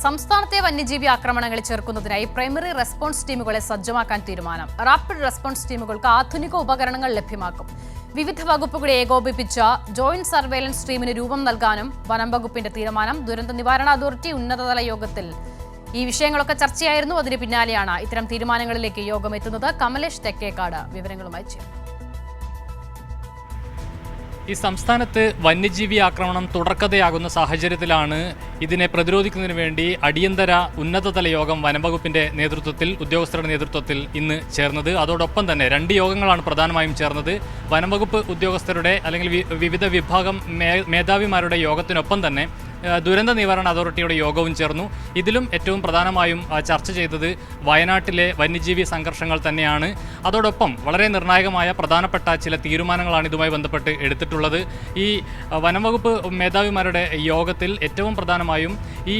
സംസ്ഥാനത്തെ വന്യജീവി ആക്രമണങ്ങളെ ചെറുക്കുന്നതിനായി പ്രൈമറി റെസ്പോൺസ് ടീമുകളെ സജ്ജമാക്കാൻ തീരുമാനം. റാപ്പിഡ് റെസ്പോൺസ് ടീമുകൾക്ക് ആധുനിക ഉപകരണങ്ങൾ ലഭ്യമാക്കും. വിവിധ വകുപ്പുകളെ ഏകോപിപ്പിച്ച ജോയിന്റ് സർവേലൻസ് ടീമിന് രൂപം നൽകാനും വനം വകുപ്പിന്റെ തീരുമാനം. ദുരന്ത നിവാരണ അതോറിറ്റി ഉന്നതതല യോഗത്തിൽ ഈ വിഷയങ്ങളൊക്കെ ചർച്ചയായിരുന്നു. അതിന് പിന്നാലെയാണ് ഇത്തരം തീരുമാനങ്ങളിലേക്ക് യോഗം എത്തുന്നത്. കമലേഷ് തെക്കേക്കാട് വിവരങ്ങളുമായി ചേർന്നു. ഈ സംസ്ഥാനത്ത് വന്യജീവി ആക്രമണം തുടർക്കഥയാകുന്ന സാഹചര്യത്തിലാണ് ഇതിനെ പ്രതിരോധിക്കുന്നതിന് വേണ്ടി അടിയന്തര ഉന്നതതല യോഗം വനംവകുപ്പിന്റെ നേതൃത്വത്തിൽ ഉദ്യോഗസ്ഥരുടെ നേതൃത്വത്തിൽ ഇന്ന് ചേർന്നത്. അതോടൊപ്പം തന്നെ 2 യോഗങ്ങളാണ് പ്രധാനമായും ചേർന്നത്. വനംവകുപ്പ് ഉദ്യോഗസ്ഥരുടെ അല്ലെങ്കിൽ വിവിധ വിഭാഗം മേധാവിമാരുടെ യോഗത്തിനൊപ്പം തന്നെ ദുരന്ത നിവാരണ അതോറിറ്റിയുടെ യോഗവും ചേർന്നു. ഇതിലും ഏറ്റവും പ്രധാനമായും ചർച്ച ചെയ്തത് വയനാട്ടിലെ വന്യജീവി സംഘർഷങ്ങൾ തന്നെയാണ്. അതോടൊപ്പം വളരെ നിർണായകമായ പ്രധാനപ്പെട്ട ചില തീരുമാനങ്ങളാണ് ഇതുമായി ബന്ധപ്പെട്ട് എടുത്തിട്ടുള്ളത്. ഈ വനംവകുപ്പ് മേധാവിമാരുടെ യോഗത്തിൽ ഏറ്റവും പ്രധാനമായും ഈ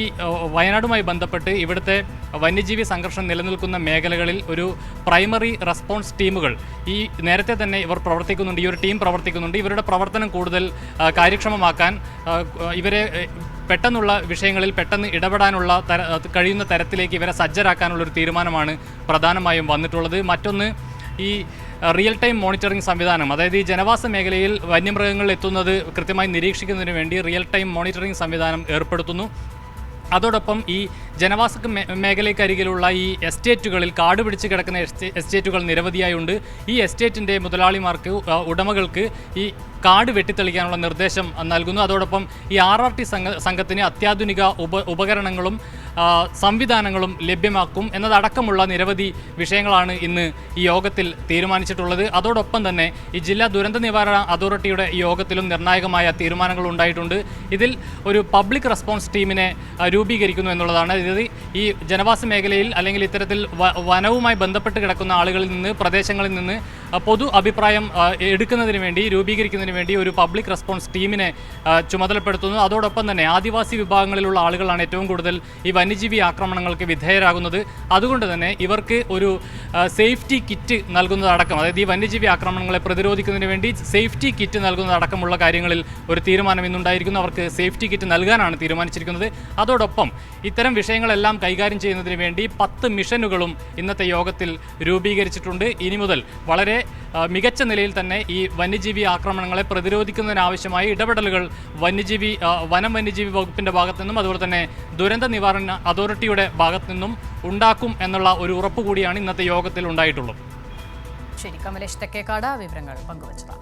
വയനാടുമായി ബന്ധപ്പെട്ട് ഇവിടുത്തെ വന്യജീവി സംഘർഷം നിലനിൽക്കുന്ന മേഖലകളിൽ ഒരു പ്രൈമറി റെസ്പോൺസ് ടീമുകൾ ഈ നേരത്തെ തന്നെ ഇവർ പ്രവർത്തിക്കുന്നുണ്ട്. ഈ ഒരു ടീം പ്രവർത്തിക്കുന്നുണ്ട്. ഇവരുടെ പ്രവർത്തനം കൂടുതൽ കാര്യക്ഷമമാക്കാൻ ഇവരെ പെട്ടെന്നുള്ള വിഷയങ്ങളിൽ പെട്ടെന്ന് ഇടപെടാനുള്ള കഴിയുന്ന തരത്തിലേക്ക് ഇവരെ സജ്ജരാക്കാനുള്ളൊരു തീരുമാനമാണ് പ്രധാനമായും വന്നിട്ടുള്ളത്. മറ്റൊന്ന് ഈ റിയൽ ടൈം മോണിറ്ററിംഗ് സംവിധാനം, അതായത് ഈ ജനവാസ മേഖലയിൽ വന്യമൃഗങ്ങൾ എത്തുന്നത് കൃത്യമായി നിരീക്ഷിക്കുന്നതിന് വേണ്ടി റിയൽ ടൈം മോണിറ്ററിംഗ് സംവിധാനം ഏർപ്പെടുത്തുന്നു. അതോടൊപ്പം ഈ ജനവാസ മേഖലയ്ക്കരികിലുള്ള ഈ എസ്റ്റേറ്റുകളിൽ കാട് പിടിച്ച് കിടക്കുന്ന എസ്റ്റേറ്റുകൾ നിരവധിയായുണ്ട്. ഈ എസ്റ്റേറ്റിൻ്റെ മുതലാളിമാർക്ക് ഉടമകൾക്ക് ഈ കാട് വെട്ടിത്തെളിക്കാനുള്ള നിർദ്ദേശം നൽകുന്നു. അതോടൊപ്പം ഈ RRT സംഘത്തിന് അത്യാധുനിക ഉപകരണങ്ങളും സംവിധാനങ്ങളും ലഭ്യമാക്കും എന്നതടക്കമുള്ള നിരവധി വിഷയങ്ങളാണ് ഇന്ന് ഈ യോഗത്തിൽ തീരുമാനിച്ചിട്ടുള്ളത്. അതോടൊപ്പം തന്നെ ഈ ജില്ലാ ദുരന്ത നിവാരണ അതോറിറ്റിയുടെ ഈ യോഗത്തിലും നിർണായകമായ തീരുമാനങ്ങൾ ഉണ്ടായിട്ടുണ്ട്. ഇതിൽ ഒരു പബ്ലിക് റെസ്പോൺസ് ടീമിനെ രൂപീകരിക്കുന്നു എന്നുള്ളതാണ്. ഇത് ഈ ജനവാസ മേഖലയിൽ അല്ലെങ്കിൽ ഇത്തരത്തിൽ വനവുമായി ബന്ധപ്പെട്ട് കിടക്കുന്ന ആളുകളിൽ നിന്ന്, പ്രദേശങ്ങളിൽ നിന്ന് പൊതു അഭിപ്രായം എടുക്കുന്നതിന് വേണ്ടി, രൂപീകരിക്കുന്നതിന് വേണ്ടി ഒരു പബ്ലിക് റെസ്പോൺസ് ടീമിനെ ചുമതലപ്പെടുത്തുന്നു. അതോടൊപ്പം തന്നെ ആദിവാസി വിഭാഗങ്ങളിലുള്ള ആളുകളാണ് ഏറ്റവും കൂടുതൽ ഈ വന്യജീവി ആക്രമണങ്ങൾക്ക് വിധേയരാകുന്നത്. അതുകൊണ്ട് തന്നെ ഇവർക്ക് ഒരു സേഫ്റ്റി കിറ്റ് നൽകുന്നതടക്കം, അതായത് ഈ വന്യജീവി ആക്രമണങ്ങളെ പ്രതിരോധിക്കുന്നതിന് വേണ്ടി സേഫ്റ്റി കിറ്റ് നൽകുന്നതടക്കമുള്ള കാര്യങ്ങളിൽ ഒരു തീരുമാനം ഇന്നുണ്ടായിരിക്കുന്നു. അവർക്ക് സേഫ്റ്റി കിറ്റ് നൽകാനാണ് തീരുമാനിച്ചിരിക്കുന്നത്. അതോടൊപ്പം ഇത്തരം വിഷയങ്ങളെല്ലാം കൈകാര്യം ചെയ്യുന്നതിന് വേണ്ടി 10 മിഷനുകളും ഇന്നത്തെ യോഗത്തിൽ രൂപീകരിച്ചിട്ടുണ്ട്. ഇനി മുതൽ വളരെ മികച്ച നിലയിൽ തന്നെ ഈ വന്യജീവി ആക്രമണങ്ങളെ പ്രതിരോധിക്കുന്നതിനാവശ്യമായ ഇടപെടലുകൾ വനം വന്യജീവി വകുപ്പിൻ്റെ ഭാഗത്തു നിന്നും അതുപോലെ തന്നെ ദുരന്ത നിവാരണ അതോറിറ്റിയുടെ ഭാഗത്തു നിന്നും ഉണ്ടാക്കും എന്നുള്ള ഒരു ഉറപ്പ് കൂടിയാണ് ഇന്നത്തെ യോഗത്തിൽ ഉണ്ടായിട്ടുള്ളത്. ശരി, കമലേഷ് തെക്കേക്കാട് വിവരങ്ങൾ പങ്കുവച്ചത്.